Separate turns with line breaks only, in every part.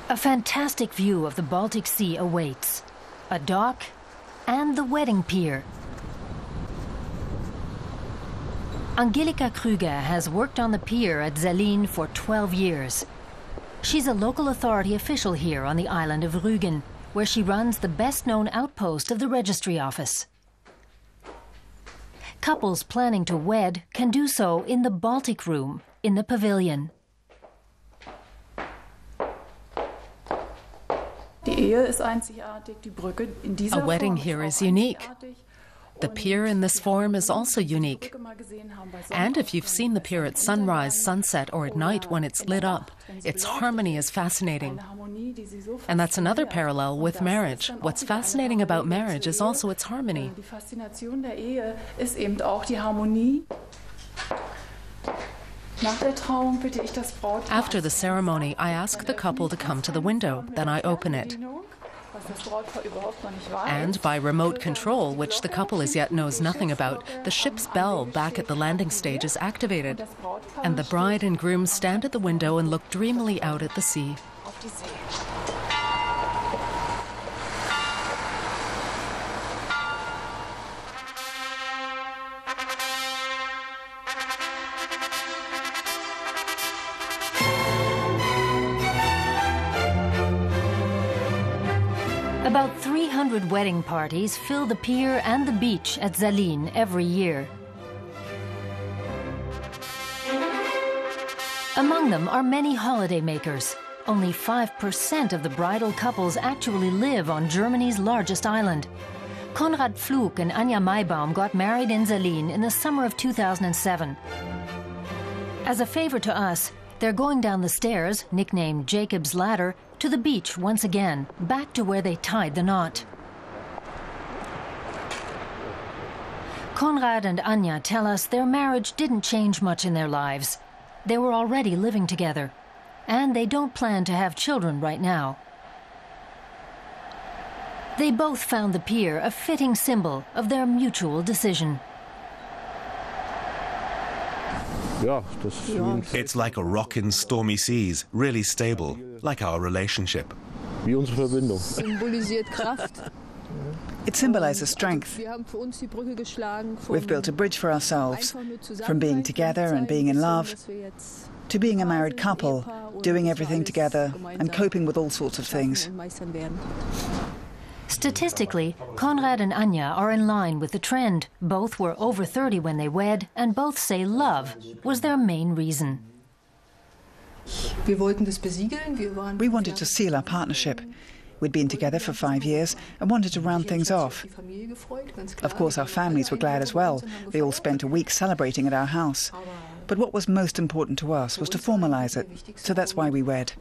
A fantastic view of the Baltic Sea awaits. A dock and the wedding pier. Angelika Krüger has worked on the pier at Sellin for 12 years. She's a local authority official here on the island of Rügen, where she runs the best-known outpost of the registry office. Couples planning to wed can do so in the Baltic Room, in the pavilion.
A wedding here is unique. The pier in this form is also unique. And if you've seen the pier at sunrise, sunset, or at night when it's lit up, its harmony is fascinating. And that's another parallel with marriage. What's fascinating about marriage is also its harmony. After the ceremony, I ask the couple to come to the window, then I open it. And by remote control, which the couple as yet knows nothing about, the ship's bell back at the landing stage is activated. And the bride and groom stand at the window and look dreamily out at the sea.
About 300 wedding parties fill the pier and the beach at Sellin every year. Among them are many holidaymakers. Only 5% of the bridal couples actually live on Germany's largest island. Konrad Pflug and Anja Maibaum got married in Sellin in the summer of 2007. As a favor to us, they're going down the stairs, nicknamed Jacob's Ladder, to the beach once again, back to where they tied the knot. Konrad and Anja tell us their marriage didn't change much in their lives. They were already living together, and they don't plan to have children right now. They both found the pier a fitting symbol of their mutual decision.
It's like a rock in stormy seas, really stable, like our relationship.
It symbolizes strength. We've built a bridge for ourselves, from being together and being in love, to being a married couple, doing everything together and coping with all sorts of things.
Statistically, Konrad and Anja are in line with the trend. Both were over 30 when they wed, and both say love was their main reason.
We wanted to seal our partnership. We'd been together for 5 years and wanted to round things off. Of course, our families were glad as well. They all spent a week celebrating at our house. But what was most important to us was to formalize it, so that's why we wed.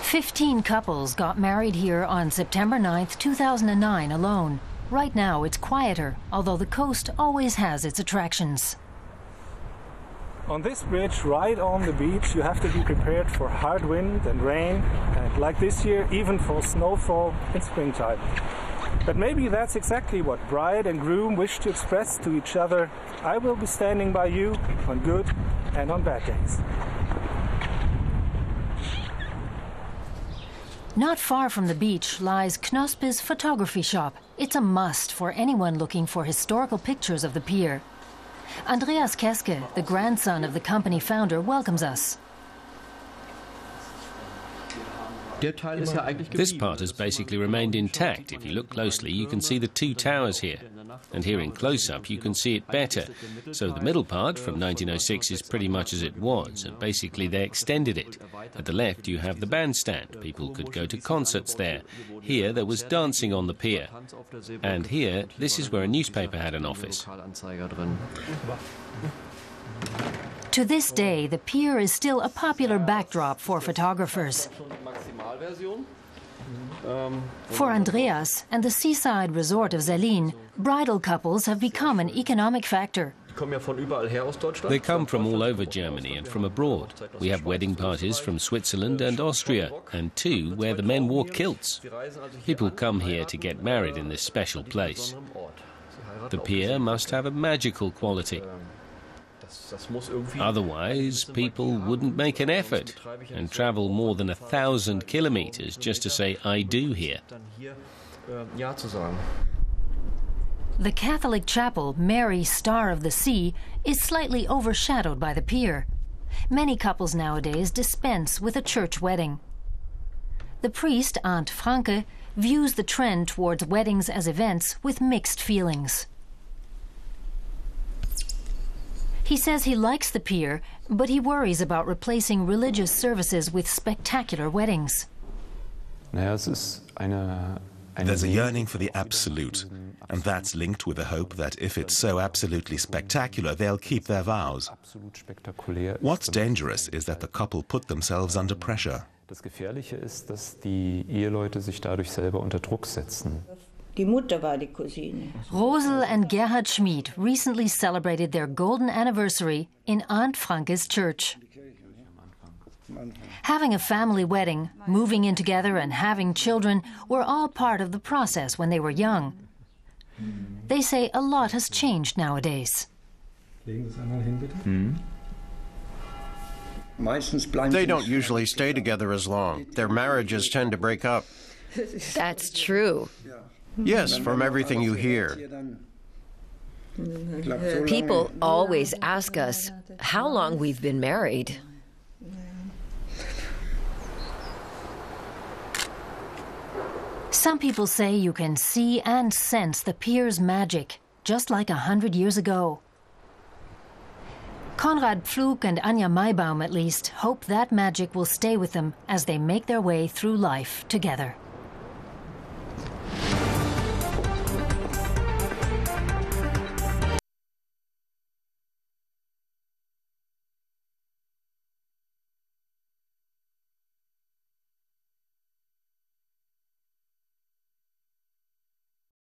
15 couples got married here on September 9th, 2009 alone. Right now it's quieter, although the coast always has its attractions.
On this bridge, right on the beach, you have to be prepared for hard wind and rain, and like this year, even for snowfall in springtime. But maybe that's exactly what bride and groom wish to express to each other. I will be standing by you on good and on bad days.
Not far from the beach lies Knospe's photography shop. It's a must for anyone looking for historical pictures of the pier. Andreas Keske, the grandson of the company founder, welcomes us.
This part has basically remained intact. If you look closely, you can see the two towers here. And here in close-up, you can see it better. So the middle part, from 1906, is pretty much as it was, and basically they extended it. At the left, you have the bandstand. People could go to concerts there. Here, there was dancing on the pier. And here, this is where a newspaper had an office.
To this day, the pier is still a popular backdrop for photographers. For Andreas and the seaside resort of Sellin, bridal couples have become an economic factor.
They come from all over Germany and from abroad. We have wedding parties from Switzerland and Austria, and two where the men wore kilts. People come here to get married in this special place. The pier must have a magical quality. Otherwise, people wouldn't make an effort and travel more than 1,000 kilometers just to say "I do" here.
The Catholic chapel, Mary, Star of the Sea, is slightly overshadowed by the pier. Many couples nowadays dispense with a church wedding. The priest, Aunt Franke, views the trend towards weddings as events with mixed feelings. He says he likes the pier, but he worries about replacing religious services with spectacular weddings.
There's a yearning for the absolute, and that's linked with a hope that if it's so absolutely spectacular, they'll keep their vows. What's dangerous is that the couple put themselves under pressure.
Das Gefährliche ist, dass die Eheleute sich dadurch selber unter Druck setzen.
Rosel and Gerhard Schmid recently celebrated their golden anniversary in Aunt Franke's church. Having a family wedding, moving in together and having children were all part of the process when they were young. They say a lot has changed nowadays.
They don't usually stay together as long. Their marriages tend to break up.
That's true.
Yes, from everything you hear.
People always ask us how long we've been married.
Some people say you can see and sense the pier's magic, just like 100 years ago. Konrad Pflug and Anja Maibaum, at least, hope that magic will stay with them as they make their way through life together.